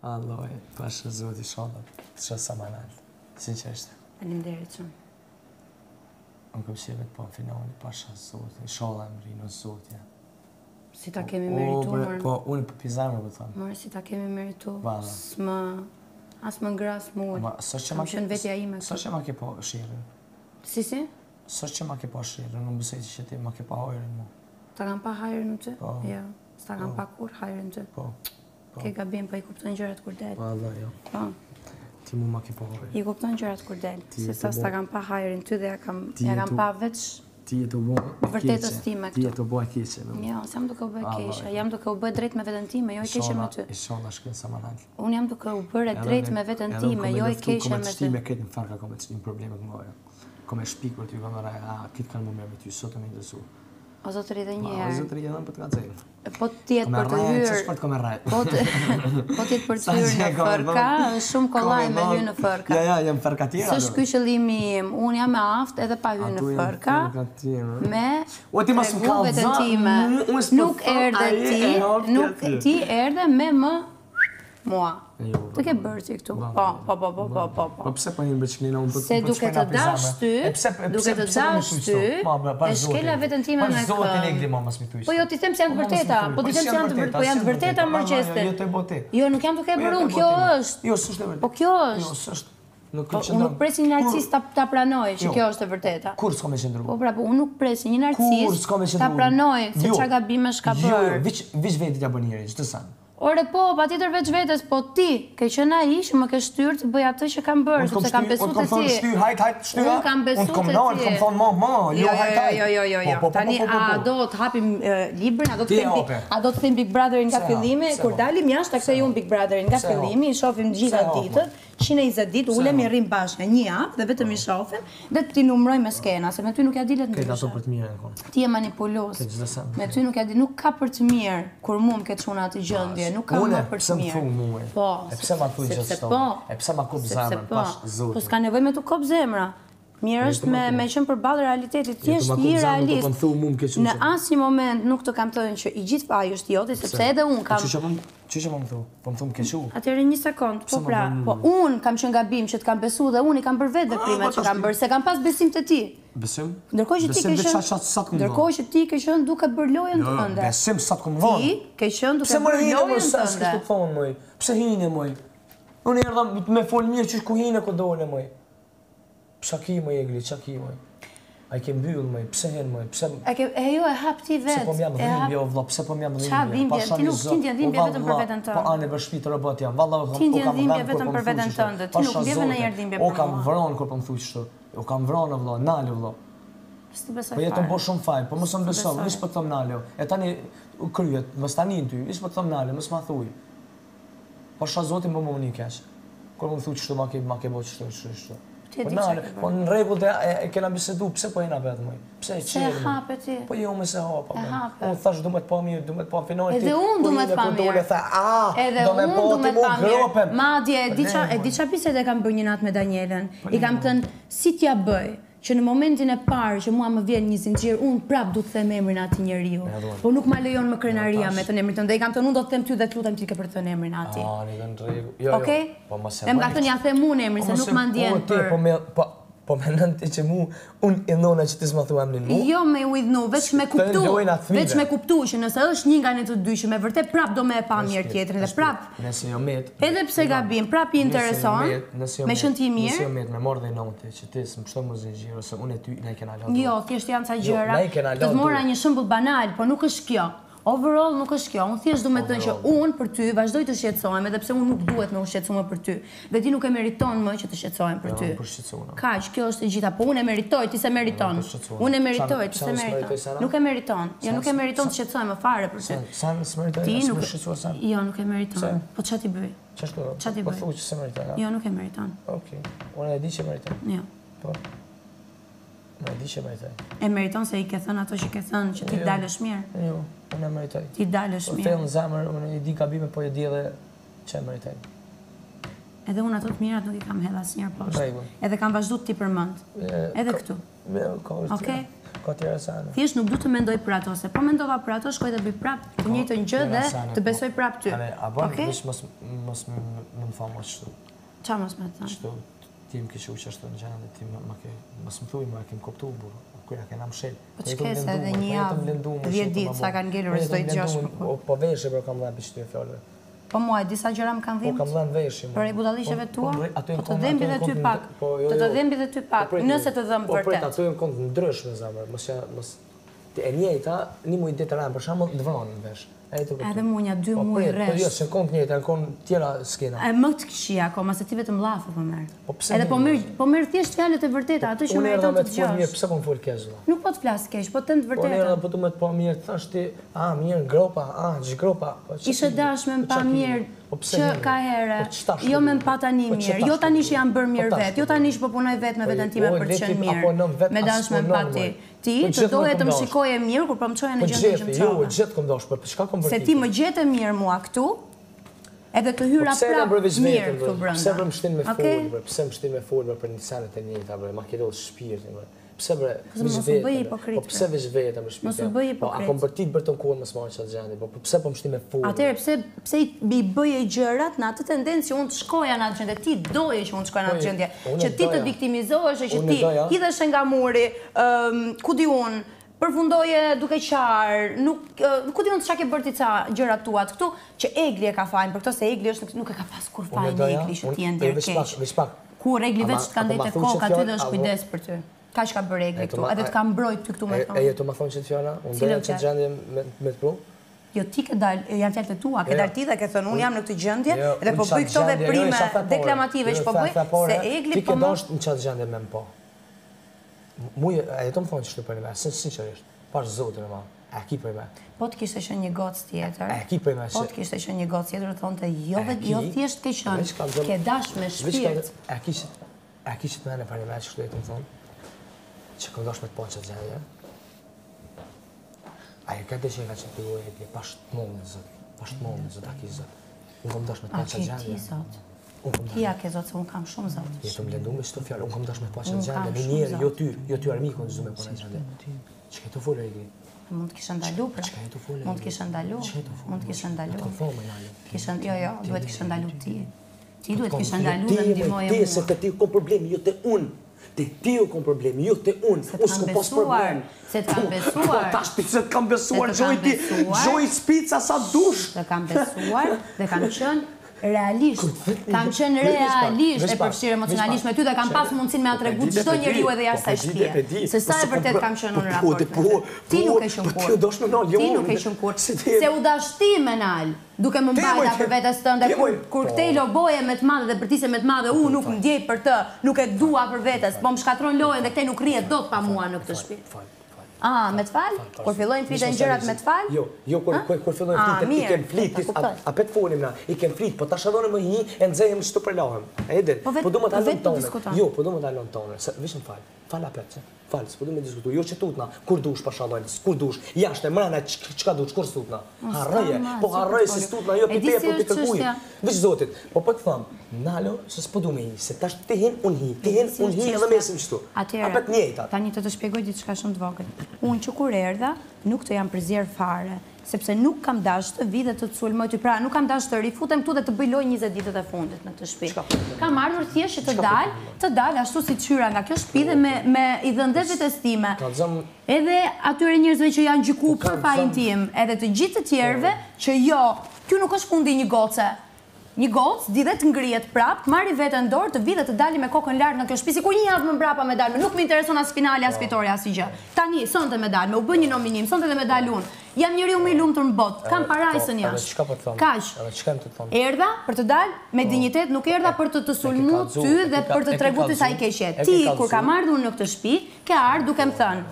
Alloj, pasha zoti shallah, të shë sa manat, sinqerisht. Faleminderit shumë. Unë kom qeve të po në finali, pasha zoti, shallah më rinë, zoti. Si ta kemi merituar. Po, unë për pizarme, për thonë. Mërë, si ta kemi merituar. Valla. As më ngras mua. Kam qenë vetja ime. Së që ma ke po shirën? Si? Së që ma ke po shirën, nuk bësej që ti ma ke pa hajrën mu. Ta kam pa hajrën në ty? Po. Jo, s'ta kam pa kur hajrën në ty. Po. Ke gabim, po i kupton gjërat kur del. Valla, jo. Po. Ti mu ma ke po hajrën. I kupton gjërat kur del. Se sa s'ta kam pa hajrën ty dhe ja kam pa veç ti e të bo e keqe. Vërtetës time këtu. Ti e të bo e keqe. Jo, s'jam duke u bë keqe. Jam duke u bë drejt me veten time, jo e keqe me ty. Inshallah shkën sa manat. Unë jam duke u bërë drejt me veten time, jo e keqe me ty. Ti me këtë në farka kom e probleme të mëdha. Kom e shpik për ty, kom e raja, kitë kanë mu me ty, sot më interesu. O zotëri dhe një herë. O zotëri edhe për të kacejnë. Po t'jetë për të hyrë... Po t'jetë për të hyrë në fërka, është shumë kollaj me hyrë në fërka. Ja, jam fërka tjera. Së shky qëllimi im, unë jam e aftë edhe pa hyrë në fërka, me tregu vetën time. Nuk erdhe ti erdhe me më mua. Të ke bërë ti këtu. Po. Po pse po hinë bëqnina unë? Se duke të dash ty, e shkela vetën time në këmë. Po jo, ti them se janë të vërteta. Po ti them se janë të vërteta më qeste. Jo, të e bote. Jo, nuk jam duke e bërë unë, kjo është. Jo, s'është e vërteta. Po kjo është. Unë nuk presi një narcis ta pranoj që kjo është e vërteta. Kur s'ko me qëndru? Po pra, unë nuk presi një narcis ta pranoj se qa gabimesh ka bërë. Jo, viç vetit ja bë njëri, që të sanë. Ore po, pa tjetër veç vetes, po ti, ke qëna ishë, më ke shtyrë të bëj atë që kam bërë, sepse kam besu të ti. Unë kam thonë shtyr, hajt, shtyra. Unë kam besu të ti. Unë kam thonë ma, jo, hajt. Jo. Tani, a do të hapim librin, a do të them Big Brotherin nga fillimi, kur dalim jashtë, ta kthej unë Big Brotherin nga fillimi, i shofim gjitha ditët, 120 ditë, ulem i rrim bashkë një javë dhe vetëm i shofim, dhe ti numroj me skena, se me ty nuk ja dilet ndryshe. Këtë ato për të mirë në konë. Ti e manipulus. Me ty nuk ja dilet, nuk ka për të mirë, kur mu më këtë shuna atë gjëndje, nuk ka më për të mirë. Une, pëse më thuj muë. Po. E pëse ma thuj gjithë shto. E pëse ma kop zemrën, pash zotin. Po s'ka nevoj me të kop zemra. Mirë është me qënë përballë realitetit, ti është i realist. Në asnjë moment nuk të kam thënë që i gjithë faji është joti, sepse edhe unë kam... Që që më më thu? Po më thu më kequ? Atëre një sekund, po pra, po unë kam qenë gabim që të kam besu dhe unë i kam bërë vetë veprimet që kam bërë, se kam pas besim të ti. Besim? Ndërkohë që ti ke qenë duke bërë lojën tënde. Besim sa të këmë vonë? Ti ke qenë duke bërë lojën tënde. Pse hine, moj? Unë erdha me folë mirë që ku hine ku dole, moj. Psa ki, moj, Egli, qa ki, moj? A i ke mbyllë, moj, pse hen, moj, pse... E jo, e hap ti vetë. Pse po m'jam dhimbje, o vla, pse po m'jam dhimbje? Qa dhimbje? Ti nuk t'indje dhimbje vetëm për vetën tënde. Po anë e bërë shpitë robot jam, valla o kam dhimbje vetëm për vetën tënde, ti nuk bjeve në jërë dhimbje për mua. O kam vronë kër po më thuj qështu, o kam vronë, o vla, nalë, vla. Së të besoj fare. Po jetën bo shumë fajnë, po mësë më besoj, vish për të thëmë nalë, e tani kryet, mës tani në ty, vish për të thëmë nalë, mës ma thuj. Po shra zotin po më një kesh, kër më thuj qështu, ma ke bo qështu. Po në regull dhe e kena bisedu, pse po jena vetë mëj? Pse e qërë mëj? Se hape ti? Po jo me se hapa mëj. Unë thash du me të pa mirë, du me të pa finali ti. Edhe unë du me të pa mirë. Edhe unë du me të pa mirë. Madje, e di qa piset e kam bërë një natë me Danielen. I kam thënë, si t'ja bëj? Që në momentin e parë që mua më vjen një zinxhir, unë prap du të them emrin ati njeriu. Po nuk ma lejon më krenaria me të emrin tënd. Dhe i kam thënë, unë do të them ty dhe të lutem ti ke për të thënë emrin ati. Një në rregull. Jo, e më ka thënë ja them unë emrin, se nuk ma ndjen për... Po me nënti që mu, unë i nona që ti s'ma thua emrin mu? Jo me u idhnu, veç me kuptu që nëse është një nga në të dy që me vërtet prap do me e pa mirë tjetërin dhe prap. Nëse jo met. Edhe pse gabim, prap i intereson, me qënë ti mirë. Nëse jo met, me morë dhe nënti që ti s'më qëto më zinxhirë, ose unë e ty ne i kena lëndu. Jo, thjesht janë ca gjëra. Të të mora një shembull banal, po nuk është kjo. Overall nuk është kjo, unë thjesht du me të thënë që unë për ty vazhdoj të shqetësohem edhe pse unë nuk duhet me u shqetësuar për ty. Dhe ti nuk e meriton më që të shqetësohem për ty. Kaq, kjo është e gjitha, po unë e meritoj, ti se meriton. Unë e meritoj, ti se meriton. Nuk e meriton. Jo, nuk e meriton të shqetësohem më fare për ty. Sa në s'meritoj, asë më shqetësua sa? Jo, nuk e meriton. Po qa ti bëj? Qa ti bëj? Po thu që se meritoj, jo, nuk e meriton. Okej, unë e di që meritoj. Jo. Po. Unë e di që meritoj. E meriton se i ke thënë ato që ke thënë që ti dalësh mirë? Jo, unë e meritoj. Ti dalësh mirë? Po thellë në zemër, unë i di gabime, po e di edhe që e meritoj. Edhe unë ato të mirat nuk i kam hedh asnjëherë poshtë. Edhe kam vazhdu ti përmend. Edhe këtu. Ka është. Okej? ka tjera sene. Thjesht nuk du të mendoj për ato, se po mendova për ato, shkoj të bëj prap të njëjtën gjë dhe të besoj prap ty. A bën, vish mos më famë ashtu. Qa mos me të thënë? Ashtu, ti më kishu që ashtu në gjendje, ti mos më thuj, më e kem kuptu, burë. Kërja kena më shelë. Po që kesë edhe një javë, 10 ditë, sa kanë ngellur, s'do i gjosh për kur. Po veshë, bro, kam dhenë për që ty e fjallëve. Po muaj, disa gjëra më kanë dhimbë? Po kam dhenë veshë. Për e budalisheve tua? Po të dhembi dhe ty pak. Të të dhembi dhe ty pak, nëse të dhëmë vërtet. Po për ato e në kont ndryshme, zamër. E njëjta, një muj ditë rëmë, për shamë të vronë në vesh. Edhe munja, 2 muj resh. Po jo, se në kont njëjta, në kont tjera skena. E më të këshia akoma, se ti vetëm lafë po merë. Edhe po merë thjesht fjallet e vërteta, ato që meriton të të gjosh. Pse po më folë kesh, nuk po të flasë kesh, po të në të vërteta. Po nërë po të me të pa mirë, të thashtë ti, mirë, gropa, gjgropa. Ishe dash me më pa mirë, që ka here, jo me më pa tani mirë, jo tani që jam bërë mirë vetë, jo tani që po punoj vetë me vetën time për të qenë mirë, me dash me më pa ti. Ti të doje të më shikoje mirë, kur po më qoje në gjendje që më qoje. Jo, gjithë kom dosh, për çka kom vërtit. Se ti më gjete mirë mua këtu, edhe të hyra prap mirë këtu brënda. Pse më shtin me folë, pse më shtin me folë për një senet e njëta, ma këtë shpirtin, pse bre, mos u bëj hipokrit. Po pse veç vetë më shpirtin? Mos u bëj hipokrit. Po a kom bërtit bërë të kohën më s'marrë qatë gjendje, po pse po më shtin me folë? Atëherë, pse i bëje gjërat në atë tendencë që unë të shkoja në atë gjendje, ti doje që unë të shkoja në atë gjendje, që ti të viktimizohesh, që ti hidhesh nga muri, ku di unë, përfundoje duke qarë, ku di unë të shake bërë ti ca gjërat tuat këtu, që Egli e ka fajnë, për këto se Egli nuk e ka pas kur fajnë Egli, që ti e ndjerë keq. Kur Egli veç të kanë dhejtë koka, ty dhe është kujdes për ty. Ka që ka bërë Egli këtu, edhe të ka mbrojt ty këtu me thonë. E jetu ma thonë që të fjalla, unë dhe që të gjendje me të pru? Jo, ti ke dalë, janë fjallë të tua, ke dalë ti dhe ke thënë, unë jam në këtë gjendje, edhe po bëj këto veprime deklamative që po bëj, se Egli po më... Ti ke dasht në qatë gjendje me më po. Muje, e jetu më thonë që të për një me, sinqerisht, pashë zotën e ma, e ki për me. Po të kishte qenë një gocë tjetër, e ki për me, po të kishte qenë një gocë tjetër, të thonë të jo thjesht ke qënë, ke dash me shpirt. E kishit me në për një me që këtë jetu më thonë, që kom dash me të po qatë gjendje. Ajo këtë që e ka që të gojë e pashtë të mëllë në zëtë, pashtë të mëllë në zëtë, a ki zëtë. Unë kom dash me të po qatë gjendje. A ki ti zëtë? Ti a ke zotë se unë kam shumë zotë. Jetu më lendu me shto fjallë, unë kam dash me të po qatë gjendje, në njerë, jo ty armikon të zume po në gjendje. Që ke të folë e mund të kishë ndalu pra. Mund të kishë ndalu. Mund të kishë ndalu. Jo, duhet kishë ndalu ti. Ti duhet kishë ndalu dhe më ndihmoje mua. Ti se të ti u kom problemi, jo të unë. Të ti u kom problemi, jo të unë. Se të kam besuar. Se të kam besuar. Tash ti se të kam besuar, gjoj spica sa dush. Të kam besuar dhe kam qënë realisht. Kam qenë realisht e përfshirë emocionalisht me ty dhe kam pas mundësin me a tregu çdo njeriu edhe jashtë kësaj shtëpie. Se sa e vërtet kam qenë në raport me ty. Ti nuk e qenë kur. Ti nuk e qenë kur. Se u dash ti me nal, duke më mbajta për vetes tënde, kur këtej loboje me të madhe dhe për ti se me të madhe unë nuk ndjej për të, nuk e dua për vetes, po më shkatron lojën dhe këtej nuk rrihet dot pa mua në këtë shtëpi. Me të falë? Kur fillojnë flitën gjërat me të falë? Jo, kur fillojnë flitën, i kem flitit, a petë folim na, i kem flit, po ta shadone më hi, e nëzejmë që të përlahem. E edin, po du më të alon tonë. Jo, po du më të alon tonë, vishëm falë, falë apet, falë, s'po du me diskutu, jo që tutna, kur dush pa shadojnë, kur dush, jashtë e mrena, qka dush, kur s'tutna? Harrëje, po harrëje si s'tutna, jo pipe, po pipe kuj. Vish zotit, po të thëmë, nalo, se s'po du me hi, se tash ti hin, unë hi edhe mesim qëtu. Apet njejtat. Tani të shpjegoj diçka shumë të vogël. Unë që kur erdha, nuk të jam përzjerë fare, sepse nuk kam dash të vi dhe të sulmoj ty, pra nuk kam dash të rifutem këtu dhe të bëjloj 20 ditët e fundit në të shtëpi. Kam ardhur thjesht që të dalë ashtu si të hyra nga kjo shtëpi dhe me i dhëndetit e stime. Edhe atyre njerëzve që janë gjyku për fajin tim, edhe të gjithë të tjerëve që jo, kjo nuk është fundi një goce. Një gocë, di dhe të ngrijet prap, marri vete në dorë, të vi dhe të dali me kokën lartë nga kjo shtëpi, si kur një javë më mbrapa me dalë, nuk më intereson as finale, as fitore, as i gjë. Tani, sonte me dalë, me u bë një nominim, sonte dhe me dalë unë. Jam njeriu më i lumtur në botë, kam parajsën jashtë. Kaq. Erdha për të dalë me dinjitet, nuk erdha për të sulmu ty dhe për të tregu ty sa i ke qetë. Ti, kur kam ardhur në këtë shtëpi, ke ardhur duke më thënë,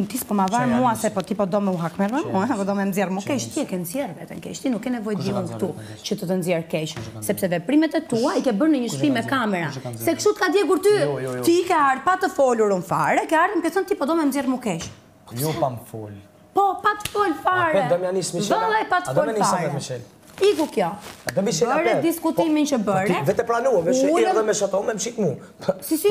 ti s'po ma varë mua se po ti po do me u hakmerë, po do me nëzjerë mu kesh, ti e ke nëzjerë vetën kesh, ti nuk e nevoj di unë këtu që të nëzjerë kesh, sepse veprimet e tua i ke bërë në një shtëpi me kamera, se kështu t'ka djegur ty, ti i ke ardhë pa të folur unë fare, ke ardhë më ke thënë ti po do me nëzjerë mu kesh. Jo pa më fol. Po, pa të fol fare. Vëllaj pa të fol fare. Iku kjo. Bërë diskutimin që bërë. Vete planuve, që i edhe me shato me më shik mu. Si?